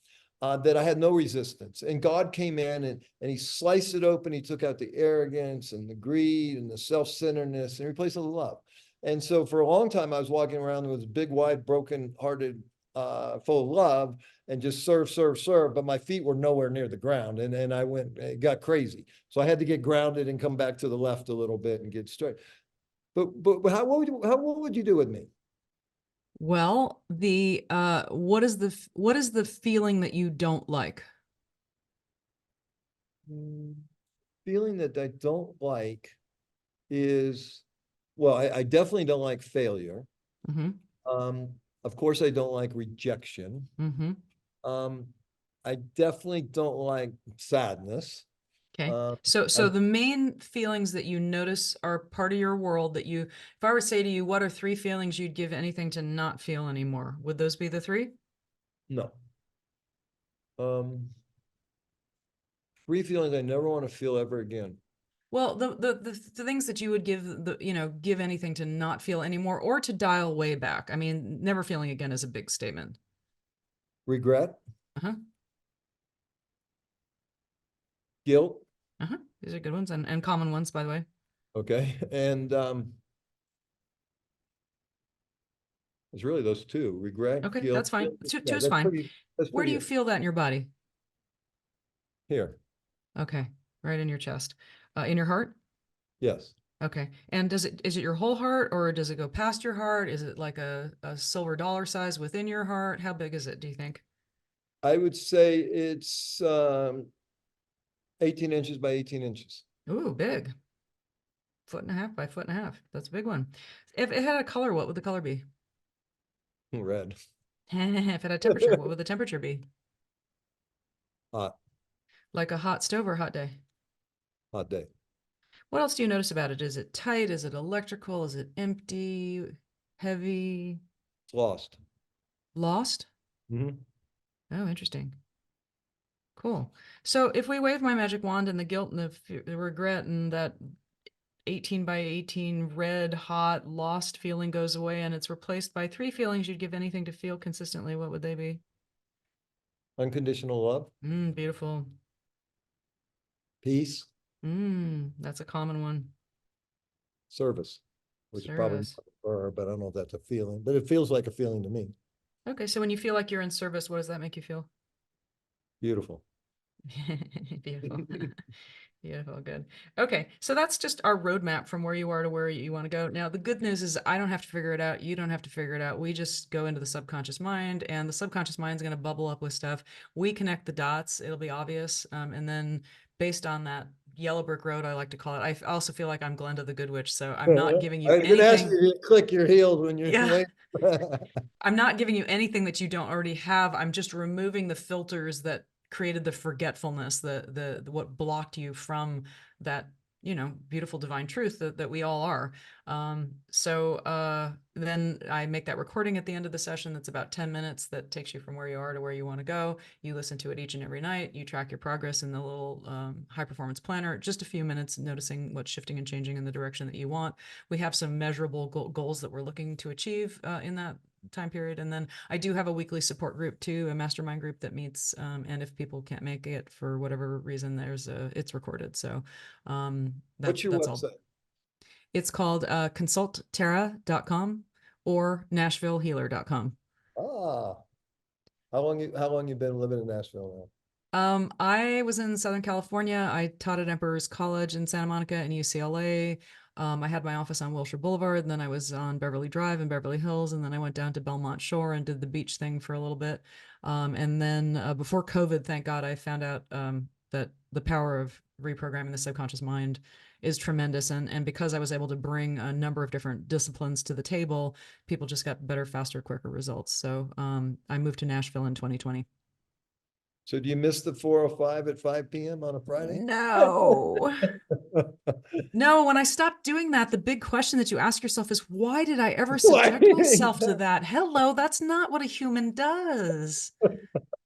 that I had no resistance. And God came in and he sliced it open. He took out the arrogance and the greed and the self-centeredness and replaced it with love. And so for a long time, I was walking around with this big, wide, broken-hearted, full of love, and just serve, serve, serve. But my feet were nowhere near the ground. And it got crazy. So I had to get grounded and come back to the left a little bit and get straight. But what would you do with me? Well, what is the feeling that you don't like? Feeling that I don't like is, well, I definitely don't like failure. Mm-hmm. Of course, I don't like rejection. Mm-hmm. I definitely don't like sadness. Okay. Um, So I, the main feelings that you notice are part of your world that if I were to say to you, what are three feelings you'd give anything to not feel anymore? Would those be the three? no. Um, Three feelings I never want to feel ever again. Well, the things that you would give anything to not feel anymore or to dial way back. I mean, never feeling again is a big statement. Regret, Uh-huh. guilt, Uh-huh. These are good ones and common ones, by the way. okay, and it's really those two: regret, Okay, guilt. that's fine. Two Yeah, is fine. That's Where do pretty you it. feel that in your body? Here. Okay, right in your chest. In your heart? Yes. Okay. And is it your whole heart or does it go past your heart? Is it like a silver dollar size within your heart? How big is it, do you think? I would say it's 18 inches by 18 inches. Ooh, big. 1.5 by 1.5 foot. That's a big one. If it had a color, what would the color be? Red. If it had a temperature, what would the temperature be? Hot. Like a hot stove or a hot day? Hot day. What else do you notice about it? Is it tight? Is it electrical? Is it empty? Heavy? It's lost. Lost? Mm-hmm. Oh, interesting. Cool. So if we wave my magic wand and the guilt and the regret and that 18 by 18 red, hot, lost feeling goes away and it's replaced by three feelings you'd give anything to feel consistently, what would they be? Unconditional love, Beautiful. peace, That's a common one. service, which is probably Service. not for her, but I don't know if that's a feeling, but it feels like a feeling to me. Okay, so when you feel like you're in service, what does that make you feel? Beautiful. Beautiful. Beautiful. Good. Okay. So that's just our roadmap from where you are to where you want to go. Now, the good news is I don't have to figure it out. You don't have to figure it out. We just go into the subconscious mind and the subconscious mind is going to bubble up with stuff. We connect the dots. It'll be obvious. And then based on that yellow brick road, I like to call it, I also feel like I'm Glenda the Good Witch. So I'm not giving I you was going to ask anything. you to click your heels when you're Yeah. waiting. I'm not giving you anything that you don't already have. I'm just removing the filters that created the forgetfulness, the what blocked you from that beautiful divine truth that we all are. So then I make that recording at the end of the session. That's about 10 minutes that takes you from where you are to where you want to go. You listen to it each and every night. You track your progress in the little high performance planner, just a few minutes, noticing what's shifting and changing in the direction that you want. We have some measurable goals that we're looking to achieve in that time period. And then I do have a weekly support group too, a mastermind group that meets. And if people can't make it for whatever reason, it's recorded. So What's your that's all. website? It's called consultterra.com or nashvillehealer.com. Ah, how long you been living in Nashville I was in Southern California. I taught at Emperor's College in Santa Monica and UCLA. I had my office on Wilshire Boulevard, and then I was on Beverly Drive in Beverly Hills, and then I went down to Belmont Shore and did the beach thing for a little bit. And then before COVID, thank God, I found out that the power of reprogramming the subconscious mind is tremendous. And because I was able to bring a number of different disciplines to the table, people just got better, faster, quicker results. So I moved to Nashville in 2020. So do you miss the 405 at 5 p.m. on a Friday? No. No, when I stopped doing that, the big question that you ask yourself is, why did I ever subject myself to that? Hello, that's not what a human does.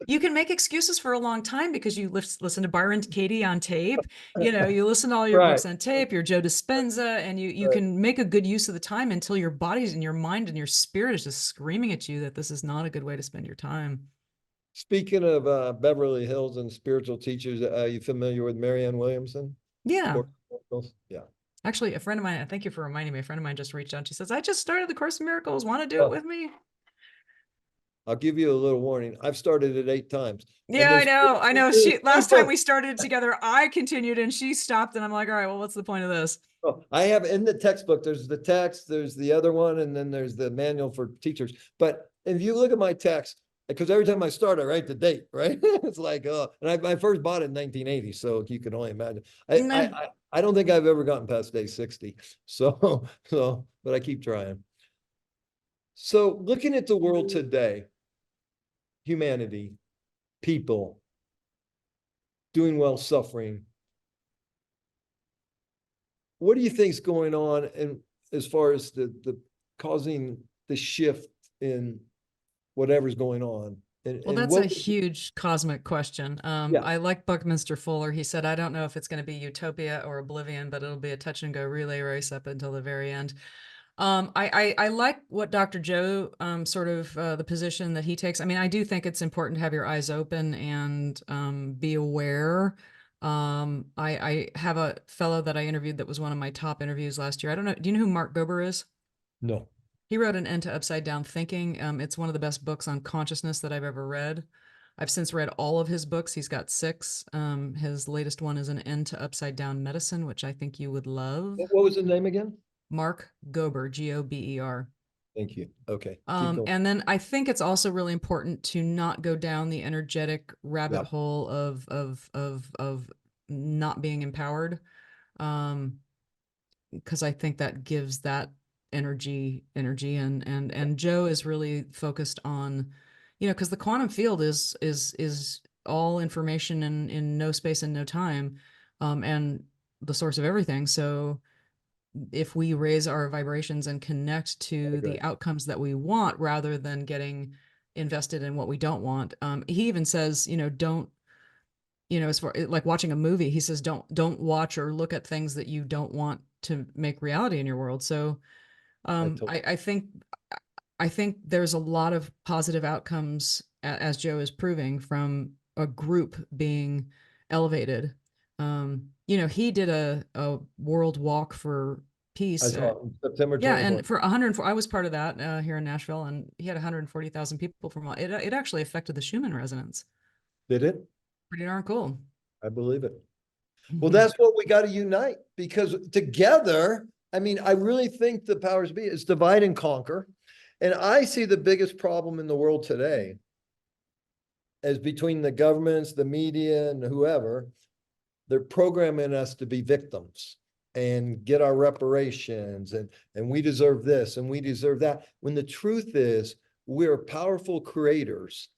You can make excuses for a long time because you listen to Byron Katie on tape. You listen to all your Right. books on tape, your Joe Dispenza, and you Right. can make a good use of the time until your body's and your mind and your spirit is just screaming at you that this is not a good way to spend your time. Speaking of Beverly Hills and spiritual teachers, are you familiar with Marianne Williamson? Yeah. Yeah. Actually, a friend of mine, thank you for reminding me, a friend of mine just reached out. She says, I just started the Course in Miracles. Want to do it with me? I'll give you a little warning. I've started it 8 times. Yeah, I know. Last time we started together, I continued and she stopped, and I'm like, all right, well, what's the point of this? Oh, I have in the textbook, there's the text, there's the other one, and then there's the manual for teachers. But if you look at my text, because every time I start, I write the date, right? It's like, and I first bought it in 1980, so you can only imagine. I don't think I've ever gotten past day 60. So, but I keep trying. So looking at the world today, humanity, people, doing well, suffering. What do you think is going on, and as far as the causing the shift in whatever's going on? Well, that's a huge cosmic question. Yeah. I like Buckminster Fuller. He said, I don't know if it's going to be utopia or oblivion, but it'll be a touch and go relay race up until the very end. I like what Dr. Joe, the position that he takes. I mean, I do think it's important to have your eyes open and be aware. I have a fellow that I interviewed that was one of my top interviews last year. I don't know. Do you know who Mark Gober is? No. He wrote An End to Upside Down Thinking. It's one of the best books on consciousness that I've ever read. I've since read all of his books. He's got 6. His latest one is An End to Upside Down Medicine, which I think you would love. What was the name again? Mark Gober, Gober. Thank you. Okay. And then I think it's also really important to not go down the energetic rabbit hole of not being empowered. Because I think that gives that energy and Joe is really focused on, because the quantum field is all information in no space and no time, and the source of everything. So if we raise our vibrations and connect to the outcomes that we want rather than getting invested in what we don't want, he even says, don't, as far like watching a movie, he says, don't watch or look at things that you don't want to make reality in your world. So I think there's a lot of positive outcomes, as Joe is proving, from a group being elevated. He did a world walk for peace. September 24th. Yeah, and for 104, I was part of that here in Nashville, and he had 140,000 people from it. It actually affected the Schumann resonance. Did it? Pretty darn cool. I believe it. Well, that's what we got to unite, because together, I mean, I really think the powers be is divide and conquer. And I see the biggest problem in the world today as between the governments, the media, and whoever. They're programming us to be victims and get our reparations, and we deserve this and we deserve that. When the truth is, we're powerful creators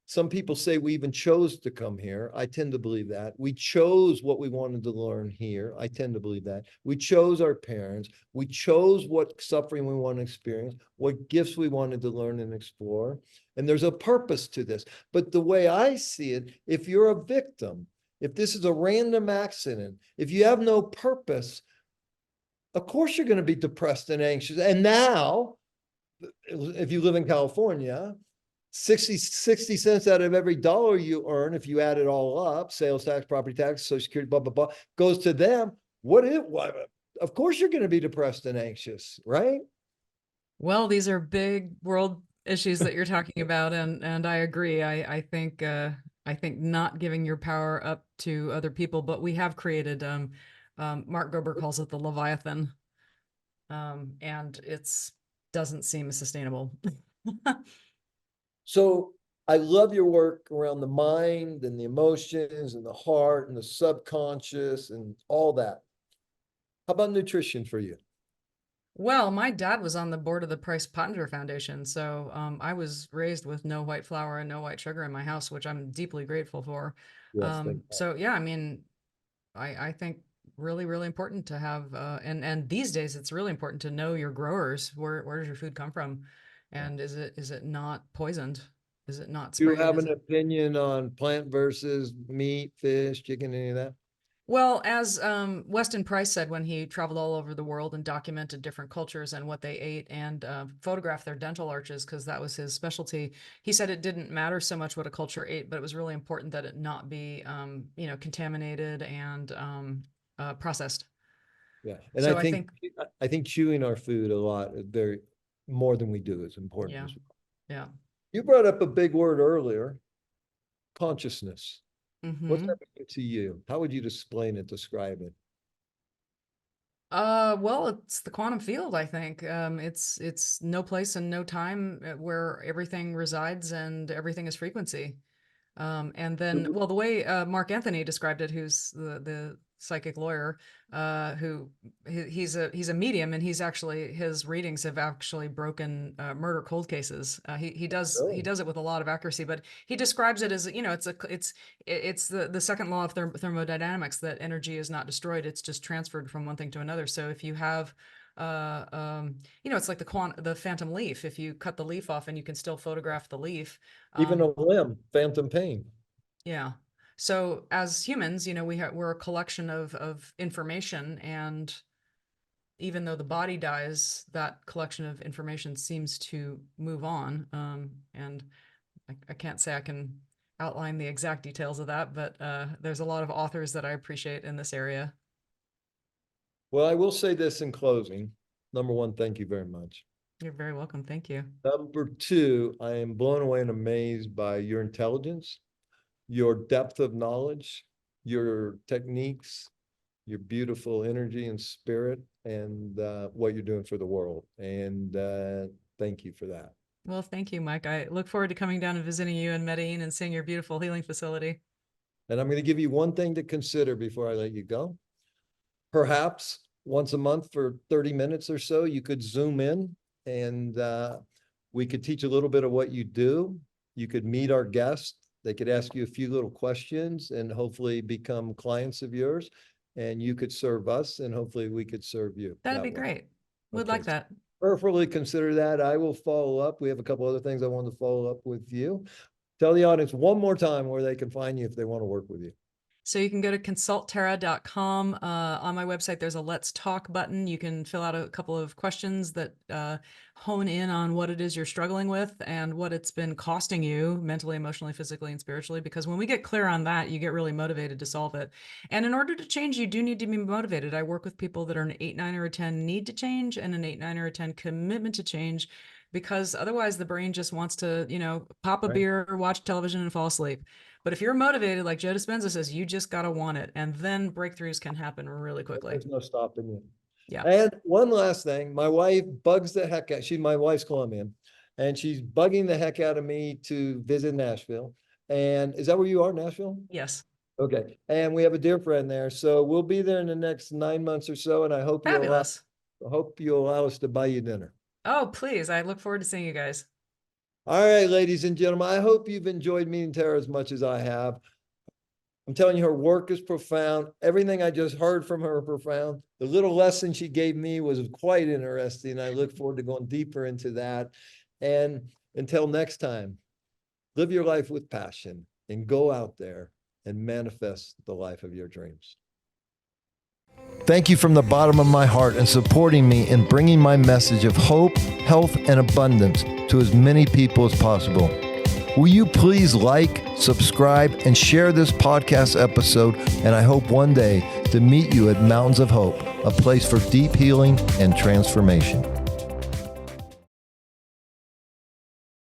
Some people say we even chose to come here. I tend to believe that. We chose what we wanted to learn here. I tend to believe that. We chose our parents. We chose what suffering we want to experience, what gifts we wanted to learn and explore. And there's a purpose to this. But the way I see it, if you're a victim, if this is a random accident, if you have no purpose, of course you're going to be depressed and anxious. And now, if you live in California, 60 cents out of every dollar you earn, if you add it all up, sales tax, property tax, social security, blah, blah, blah, goes to them. What? Of course you're going to be depressed and anxious, right? Well, these are big world issues that you're talking about, and I agree. I think not giving your power up to other people, but we have created Mark Gober calls it the Leviathan. And it's doesn't seem sustainable. So I love your work around the mind and the emotions and the heart and the subconscious and all that. How about nutrition for you? Well, my dad was on the board of the Price Pottenger Foundation, so I was raised with no white flour and no white sugar in my house, which I'm deeply grateful for. Yes, thank you. So yeah, I mean, I think really, really important to have, and these days it's really important to know your growers. Where does your food come from, and is it not poisoned? Is it not Do you sprayed? have Is an it? opinion on plant versus meat, fish, chicken, any of that? Well, as Weston Price said when he traveled all over the world and documented different cultures and what they ate and photographed their dental arches because that was his specialty, he said it didn't matter so much what a culture ate, but it was really important that it not be, contaminated and processed. Yeah, and So I think, I think chewing our food a lot, very more than we do is important yeah, as well. yeah. You brought up a big word earlier, consciousness. What's Hmm. that mean to you? How would you explain it, describe it? Well, it's the quantum field, I think. It's no place and no time where everything resides and everything is frequency. And then, well, the way Mark Anthony described it, who's the psychic lawyer, he's a medium, and he's actually his readings have actually broken murder cold cases. He Oh, does it with a lot of accuracy, but he describes it as it's the second law of thermodynamics that energy is not destroyed; it's just transferred from one thing to another. So if you have it's like the phantom leaf. If you cut the leaf off and you can still photograph the leaf, even a um, limb, phantom pain. yeah. So as humans, we're a collection of information, and even though the body dies, that collection of information seems to move on. And I can't say I can outline the exact details of that, but there's a lot of authors that I appreciate in this area. Well, I will say this in closing. Number one, thank you very much. You're very welcome. Thank you. Number two, I am blown away and amazed by your intelligence, your depth of knowledge, your techniques, your beautiful energy and spirit, and what you're doing for the world. And thank you for that. Well, thank you, Mike. I look forward to coming down and visiting you in Medellin and seeing your beautiful healing facility. And I'm going to give you one thing to consider before I let you go. Perhaps once a month for 30 minutes or so, you could Zoom in and we could teach a little bit of what you do. You could meet our guests. They could ask you a few little questions and hopefully become clients of yours. And you could serve us and hopefully we could serve you That'd that be way. great. Would Okay. like that. Perfectly consider that. I will follow up. We have a couple other things I want to follow up with you. Tell the audience one more time where they can find you if they want to work with you. So you can go to consultterra.com. On my website, there's a Let's Talk button. You can fill out a couple of questions that hone in on what it is you're struggling with and what it's been costing you mentally, emotionally, physically, and spiritually. Because when we get clear on that, you get really motivated to solve it. And in order to change, you do need to be motivated. I work with people that are an 8, 9, or a 10 need to change and an 8, 9, or a 10 commitment to change, because otherwise the brain just wants to, pop a Right? beer, watch television, and fall asleep. But if you're motivated, like Joe Dispenza says, you just got to want it. And then breakthroughs can happen really quickly. There's no stopping you. Yeah. And one last thing, my wife bugs the heck out. My wife's Colombian, and she's bugging the heck out of me to visit Nashville. And is that where you are, Nashville? Yes. Okay. And we have a dear friend there, so we'll be there in the next 9 months or so. And Fabulous. I hope you allow us to buy you dinner. Oh, please. I look forward to seeing you guys. All right, ladies and gentlemen, I hope you've enjoyed meeting Tara as much as I have. I'm telling you, her work is profound. Everything I just heard from her profound. The little lesson she gave me was quite interesting. I look forward to going deeper into that. And until next time, live your life with passion and go out there and manifest the life of your dreams. Thank you from the bottom of my heart in supporting me in bringing my message of hope, health, and abundance to as many people as possible. Will you please like, subscribe, and share this podcast episode? And I hope one day to meet you at Mountains of Hope, a place for deep healing and transformation.